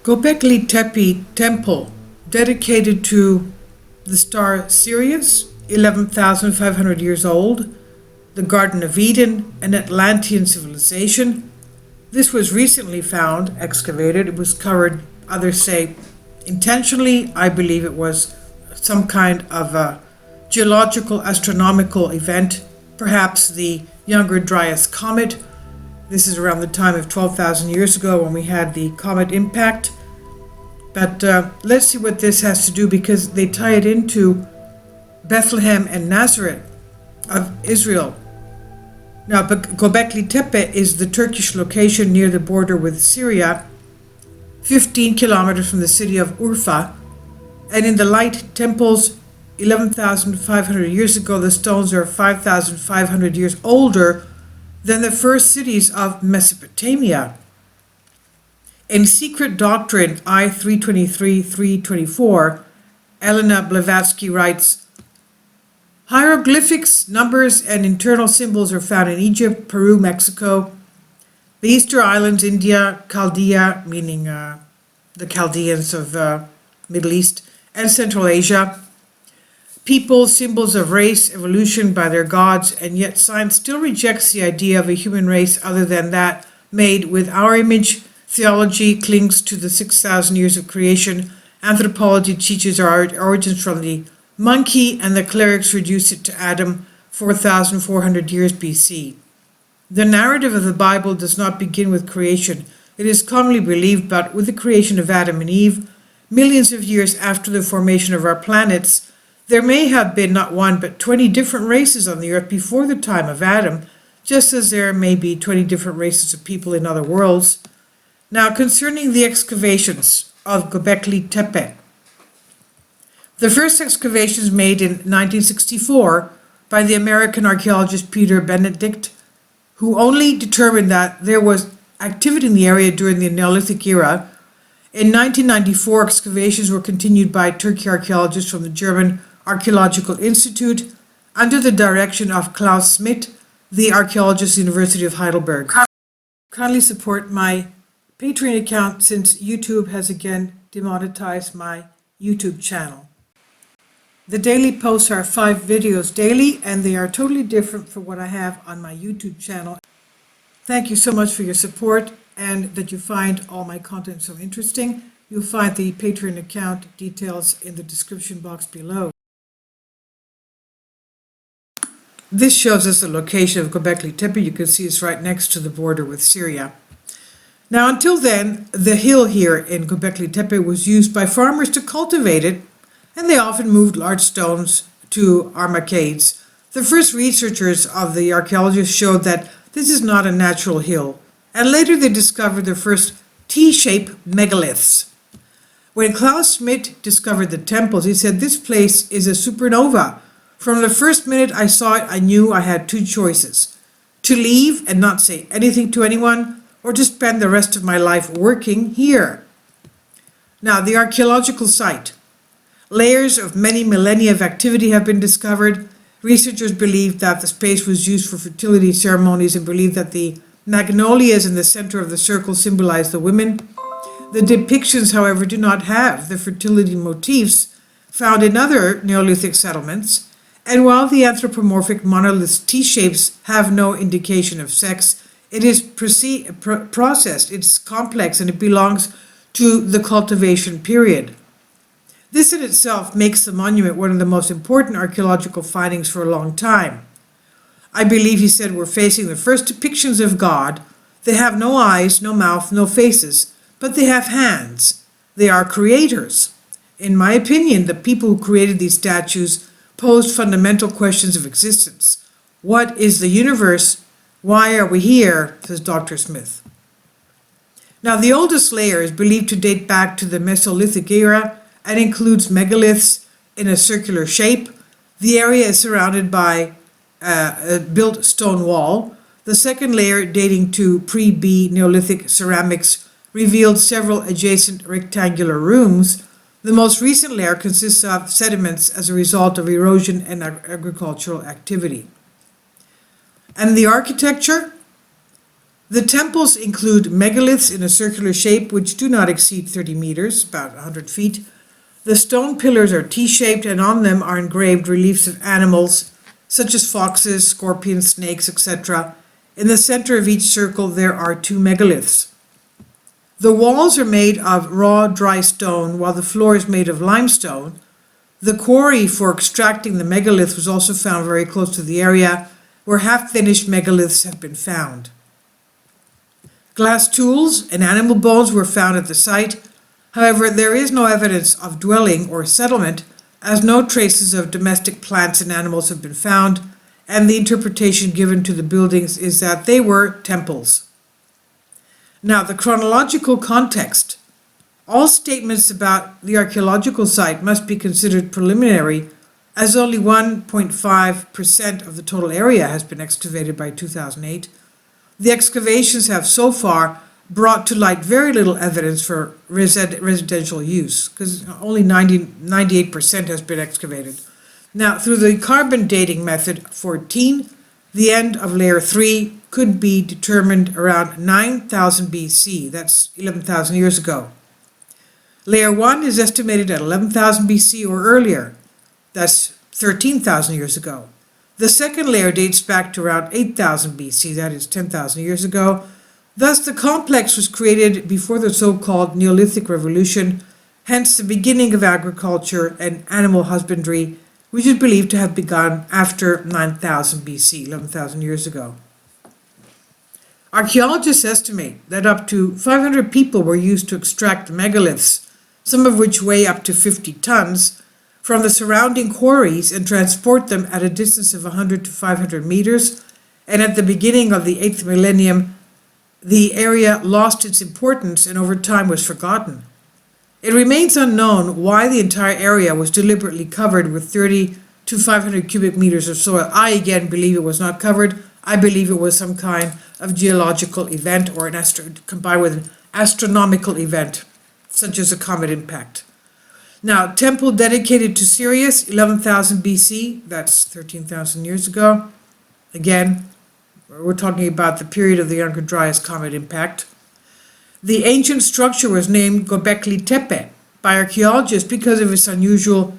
Gobekli-Tepe Temple, dedicated to the star Sirius, 11,500 years old, the Garden of Eden, an Atlantean civilization. This was recently found, excavated. It was covered, others say intentionally. I believe it was some kind of a geological astronomical event, perhaps the Younger Dryas Comet. This is around the time of 12,000 years ago when we had the comet impact. But let's see what this has to do, because they tie it into Bethlehem and Nazareth of Israel. Now, Gobekli-Tepe is the Turkish location near the border with Syria, 15 kilometers from the city of Urfa. And in the light temples, 11,500 years ago, the stones are 5,500 years older than the first cities of Mesopotamia. In Secret Doctrine I-323-324, Elena Blavatsky writes, hieroglyphics, numbers, and internal symbols are found in Egypt, Peru, Mexico, the Easter Islands, India, Chaldea, meaning the Chaldeans of Middle East, and Central Asia. People, symbols of race, evolution by their gods, and yet science still rejects the idea of a human race other than that made with our image. Theology clings to the 6,000 years of creation. Anthropology teaches our origins from the monkey, and the clerics reduce it to Adam 4,400 years BC. The narrative of the Bible does not begin with creation. It is commonly believed, but with the creation of Adam and Eve, millions of years after the formation of our planets, there may have been not one but 20 different races on the earth before the time of Adam, just as there may be 20 different races of people in other worlds. Now, concerning the excavations of Gobekli Tepe, the first excavations made in 1964 by the American archaeologist Peter Benedict, who only determined that there was activity in the area during the Neolithic era. In 1994, excavations were continued by Turkey archaeologists from the German Archaeological Institute under the direction of Klaus Schmidt, the archaeologist at the University of Heidelberg. Kindly support my Patreon account since YouTube has again demonetized my YouTube channel. The daily posts are 5 videos daily, and they are totally different from what I have on my YouTube channel. Thank you so much for your support and that you find all my content so interesting. You'll find the Patreon account details in the description box below. This shows us the location of Gobekli Tepe. You can see it's right next to the border with Syria. Now, until then, the hill here in Gobekli Tepe was used by farmers to cultivate it, and they often moved large stones to arcades. The first researchers of the archaeologists showed that this is not a natural hill, and later they discovered the first T-shaped megaliths. When Klaus Schmidt discovered the temples, he said, "This place is a supernova. From the first minute I saw it, I knew I had 2 choices: to leave and not say anything to anyone, or to spend the rest of my life working here." Now, the archaeological site. Layers of many millennia of activity have been discovered. Researchers believe that the space was used for fertility ceremonies and believe that the magnolias in the center of the circle symbolize the women. The depictions, however, do not have the fertility motifs found in other Neolithic settlements. And while the anthropomorphic monolith T-shapes have no indication of sex, it is processed, it's complex, and it belongs to the cultivation period. This in itself makes the monument one of the most important archaeological findings for a long time. I believe, he said, we're facing the first depictions of God. They have no eyes, no mouth, no faces, but they have hands. They are creators. In my opinion, the people who created these statues posed fundamental questions of existence. What is the universe? Why are we here? Says Dr. Smith. Now, the oldest layer is believed to date back to the Mesolithic era and includes megaliths in a circular shape. The area is surrounded by a built stone wall. The second layer, dating to pre-B Neolithic ceramics, revealed several adjacent rectangular rooms, the most recent layer consists of sediments as a result of erosion and agricultural activity. And the architecture? The temples include megaliths in a circular shape which do not exceed 30 meters, about 100 feet. The stone pillars are T-shaped, and on them are engraved reliefs of animals such as foxes, scorpions, snakes, etc. In the center of each circle there are 2 megaliths. The walls are made of raw, dry stone, while the floor is made of limestone. The quarry for extracting the megalith was also found very close to the area where half-finished megaliths have been found. Glass tools and animal bones were found at the site. However, there is no evidence of dwelling or settlement, as no traces of domestic plants and animals have been found, and the interpretation given to the buildings is that they were temples. Now, the chronological context. All statements about the archaeological site must be considered preliminary, as only 1.5% of the total area has been excavated by 2008. The excavations have so far brought to light very little evidence for residential use, because only 98% has been excavated. Now, through the carbon dating method 14, the end of layer 3 could be determined around 9000 BC, that's 11,000 years ago. Layer 1 is estimated at 11,000 BC or earlier, that's 13,000 years ago. The second layer dates back to around 8,000 BC, that is 10,000 years ago. Thus, the complex was created before the so-called Neolithic Revolution, hence the beginning of agriculture and animal husbandry, which is believed to have begun after 9,000 BC, 11,000 years ago. Archaeologists estimate that up to 500 people were used to extract the megaliths, some of which weigh up to 50 tons, from the surrounding quarries and transport them at a distance of 100 to 500 meters, and at the beginning of the 8th millennium, the area lost its importance and over time was forgotten. It remains unknown why the entire area was deliberately covered with 30 to 500 cubic meters of soil. I again believe it was not covered. I believe it was some kind of geological event or combined with an astronomical event, such as a comet impact. Now, temple dedicated to Sirius, 11,000 BC, that's 13,000 years ago. Again, we're talking about the period of the Younger Dryas comet impact. The ancient structure was named Gobekli-Tepe by archaeologists because of its unusual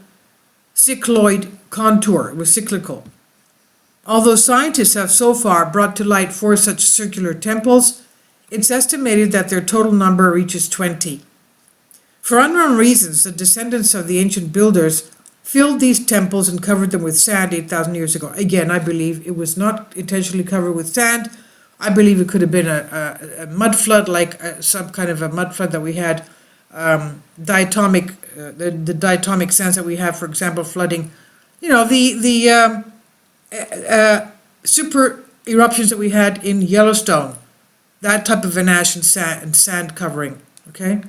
cycloid contour. It was cyclical. Although scientists have so far brought to light 4 such circular temples, it's estimated that their total number reaches 20. For unknown reasons, the descendants of the ancient builders filled these temples and covered them with sand 8,000 years ago. Again, I believe it was not intentionally covered with sand. I believe it could have been a mud flood, like some kind of a mud flood that we had, diatomic, the diatomic sands that we have, for example, flooding, the super eruptions that we had in Yellowstone, that type of an ash and sand covering, okay?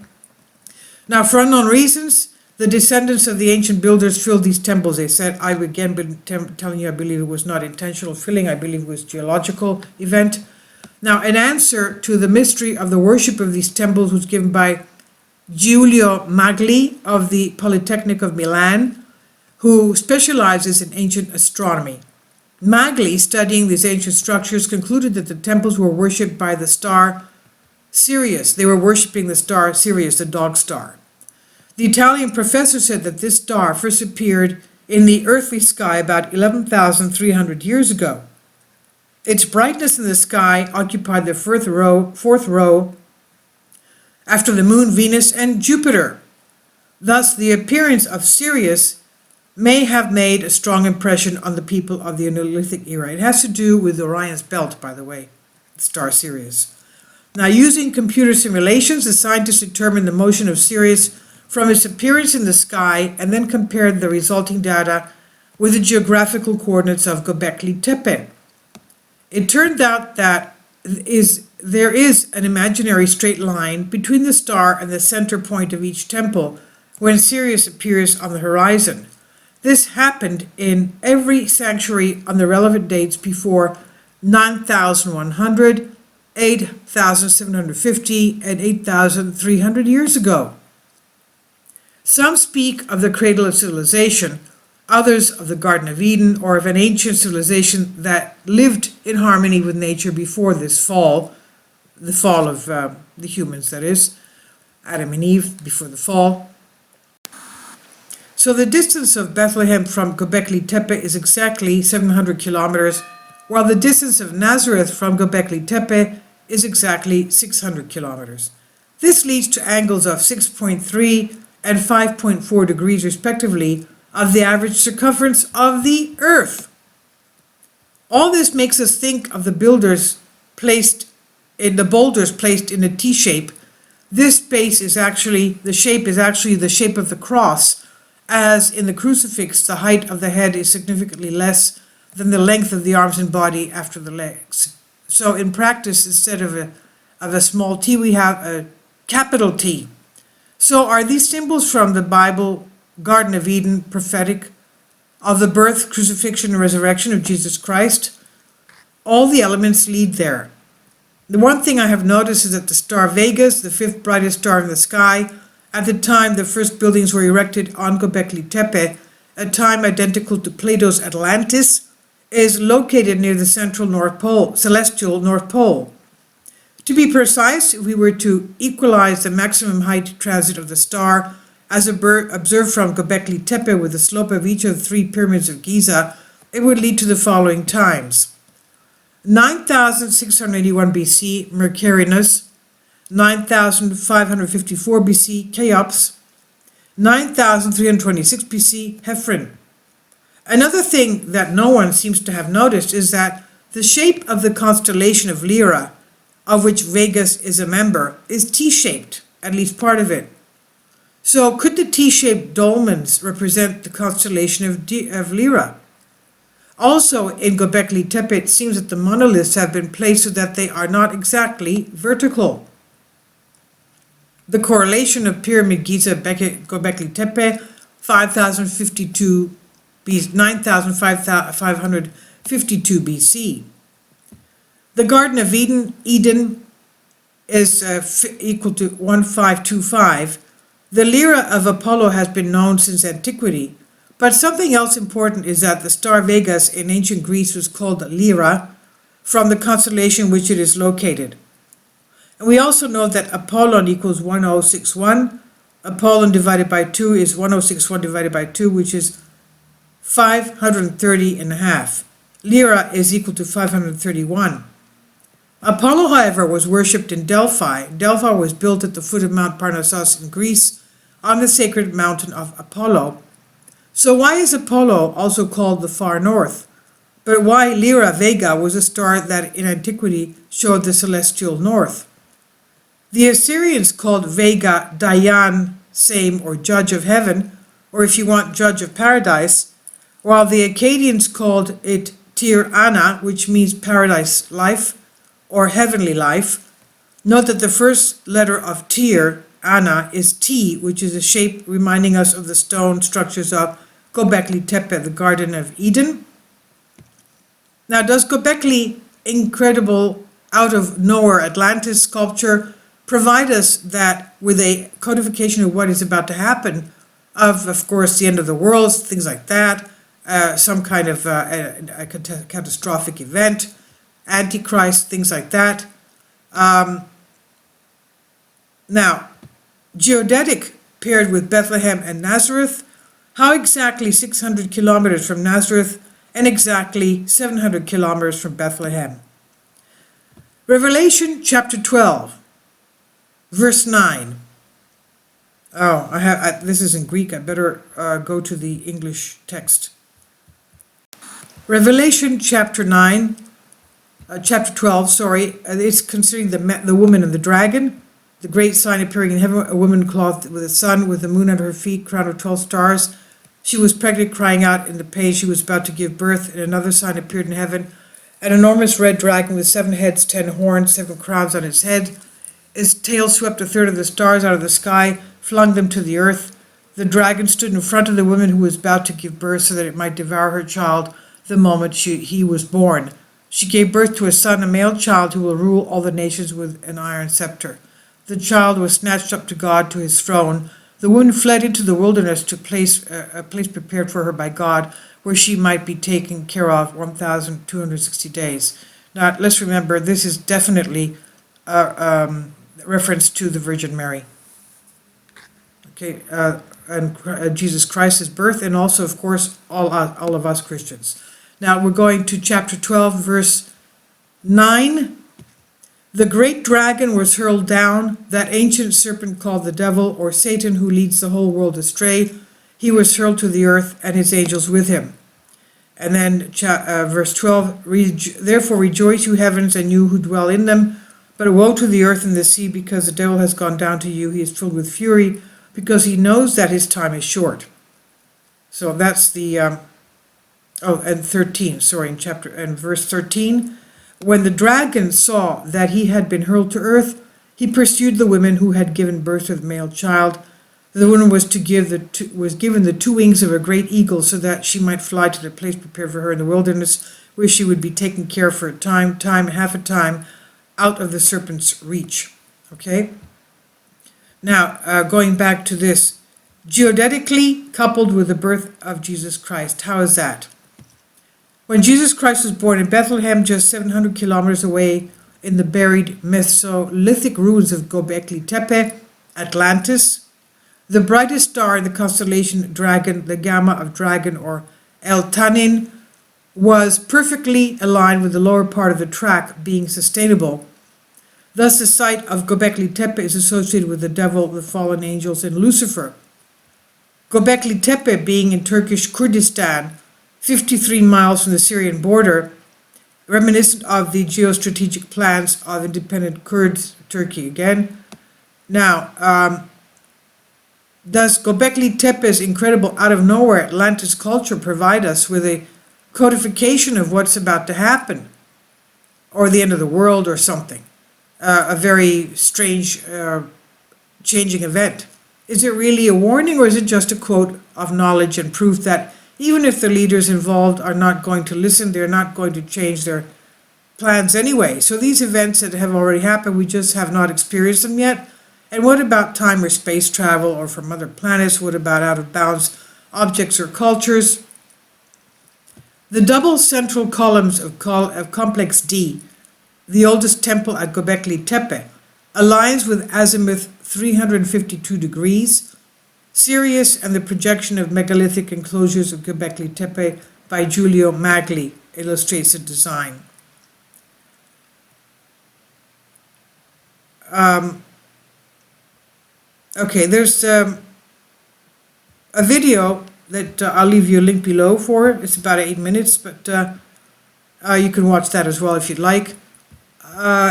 Now, for unknown reasons, the descendants of the ancient builders filled these temples. They said, I've again been telling you, I believe it was not intentional filling. I believe it was geological event. Now, an answer to the mystery of the worship of these temples was given by Giulio Magli of the Polytechnic of Milan, who specializes in ancient astronomy. Magli, studying these ancient structures, concluded that the temples were worshipped by the star Sirius. They were worshipping the star Sirius, the dog star. The Italian professor said that this star first appeared in the earthly sky about 11,300 years ago. Its brightness in the sky occupied the fourth row after the moon, Venus, and Jupiter. Thus, the appearance of Sirius may have made a strong impression on the people of the Neolithic era. It has to do with Orion's belt, by the way, the star Sirius. Now, using computer simulations, the scientists determined the motion of Sirius from its appearance in the sky and then compared the resulting data with the geographical coordinates of Gobekli-Tepe. It turned out that there is an imaginary straight line between the star and the center point of each temple when Sirius appears on the horizon. This happened in every sanctuary on the relevant dates before 9,100, 8,750 and 8,300 years ago. Some speak of the cradle of civilization, others of the Garden of Eden, or of an ancient civilization that lived in harmony with nature before this fall, the fall of the humans, that is, Adam and Eve, before the fall. So the distance of Bethlehem from Gobekli-Tepe is exactly 700 kilometers, while the distance of Nazareth from Gobekli-Tepe is exactly 600 kilometers. This leads to angles of 6.3 and 5.4 degrees respectively of the average circumference of the Earth. All this makes us think of the boulders placed in a T shape. This space is actually, the shape is actually the shape of the cross, as in the crucifix the height of the head is significantly less than the length of the arms and body after the legs. So in practice, instead of a small t, we have a capital T. So are these symbols from the Bible, Garden of Eden, prophetic of the birth, crucifixion, and resurrection of Jesus Christ? All the elements lead there. The one thing I have noticed is that the star Vegas, the fifth brightest star in the sky, at the time the first buildings were erected on Gobekli-Tepe, a time identical to Plato's Atlantis, is located near the central North Pole, celestial North Pole. To be precise, if we were to equalize the maximum height transit of the star as observed from Gobekli-Tepe with the slope of each of the three pyramids of Giza, it would lead to the following times: 9,681 BC, Mercurius; 9,554 BC, Cheops; 9,326 BC, Hephren. Another thing that no one seems to have noticed is that the shape of the constellation of Lyra, of which Vegas is a member, is T-shaped, at least part of it. So could the T-shaped dolmens represent the constellation of Lyra? Also, in Gobekli-Tepe, it seems that the monoliths have been placed so that they are not exactly vertical. The correlation of Pyramid Giza Gobekli-Tepe, 9,552 BC. The Garden of Eden is equal to 1525. The Lyra of Apollo has been known since antiquity, but something else important is that the star Vegas in ancient Greece was called Lyra, from the constellation in which it is located. And we also know that Apollon equals 1061. Apollon divided by 2 is 1061 divided by 2, which is 530 and a half. Lyra is equal to 531. Apollo, however, was worshipped in Delphi. Delphi was built at the foot of Mount Parnassus in Greece, on the sacred mountain of Apollo. So why is Apollo also called the far north? But why Lyra Vega was a star that in antiquity showed the celestial north? The Assyrians called Vega Dayan, same, or judge of heaven, or if you want, judge of paradise, while the Akkadians called it Tir Ana, which means paradise life, or heavenly life. Note that the first letter of Tir Ana is T, which is a shape reminding us of the stone structures of Gobekli-Tepe, the Garden of Eden. Now, does Gobekli, incredible, out of nowhere Atlantis sculpture, provide us that with a codification of what is about to happen, of course, the end of the world, things like that, some kind of a catastrophic event, Antichrist, things like that. Now, geodetic paired with Bethlehem and Nazareth, how exactly 600 kilometers from Nazareth and exactly 700 kilometers from Bethlehem? Revelation chapter 12, verse 9. Oh, this is in Greek. I better go to the English text. Revelation chapter 12, it's concerning the woman and the dragon. The great sign appearing in heaven, a woman clothed with the sun, with the moon at her feet, crowned with 12 stars. She was pregnant, crying out in the pain she was about to give birth, and another sign appeared in heaven, an enormous red dragon with 7 heads, 10 horns, 7 crowns on its head. Its tail swept a third of the stars out of the sky, flung them to the earth. The dragon stood in front of the woman who was about to give birth so that it might devour her child the moment he was born. She gave birth to a son, a male child, who will rule all the nations with an iron scepter. The child was snatched up to God, to his throne. The woman fled into the wilderness to a place prepared for her by God, where she might be taken care of 1,260 days. Now, let's remember, this is definitely a reference to the Virgin Mary. Okay, and Jesus Christ's birth, and also, of course, all of us Christians. Now, we're going to chapter 12, verse 9. The great dragon was hurled down, that ancient serpent called the devil, or Satan, who leads the whole world astray. He was hurled to the earth, and his angels with him. And then verse 12, therefore rejoice, you heavens, and you who dwell in them. But woe to the earth and the sea, because the devil has gone down to you. He is filled with fury, because he knows that his time is short. So that's the, and 13, sorry, in verse 13. When the dragon saw that he had been hurled to earth, he pursued the women who had given birth to the male child. The woman was given the two wings of a great eagle, so that she might fly to the place prepared for her in the wilderness, where she would be taken care of for half a time, out of the serpent's reach. Okay? Now, going back to this, geodetically coupled with the birth of Jesus Christ. How is that? When Jesus Christ was born in Bethlehem, just 700 kilometers away in the buried Mesolithic ruins of Gobekli-Tepe, Atlantis, the brightest star in the constellation Dragon, the Gamma of Dragon, or El-Tanin, was perfectly aligned with the lower part of the track being sustainable. Thus, the site of Gobekli-Tepe is associated with the devil, the fallen angels, and Lucifer. Gobekli-Tepe being in Turkish Kurdistan, 53 miles from the Syrian border, reminiscent of the geostrategic plans of independent Kurds, Turkey again. Now, does Gobekli-Tepe's incredible out-of-nowhere Atlantis culture provide us with a codification of what's about to happen, or the end of the world or something? A very strange changing event. Is it really a warning, or is it just a quote of knowledge and proof that even if the leaders involved are not going to listen, they're not going to change their plans anyway? So these events that have already happened, we just have not experienced them yet. And what about time or space travel, or from other planets? What about out-of-bounds objects or cultures? The double central columns of Complex D, the oldest temple at Gobekli-Tepe, aligns with azimuth 352 degrees. Sirius and the projection of megalithic enclosures of Gobekli-Tepe by Giulio Magli illustrates the design. Okay, there's a video that I'll leave you a link below for. It's about 8 minutes, but you can watch that as well if you'd like.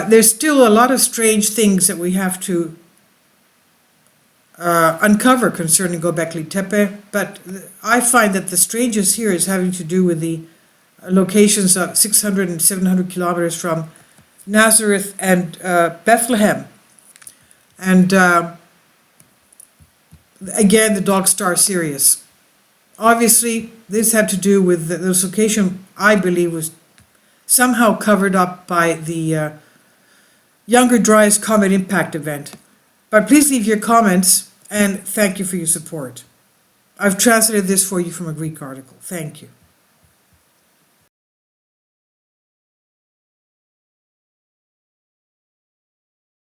There's still a lot of strange things that we have to uncover concerning Gobekli-Tepe, but I find that the strangest here is having to do with the locations of 600 and 700 kilometers from Nazareth and Bethlehem. And again, the dog star Sirius. Obviously, this had to do with this location, I believe, was somehow covered up by the Younger Dryas Comet Impact event. But please leave your comments, and thank you for your support. I've translated this for you from a Greek article. Thank you.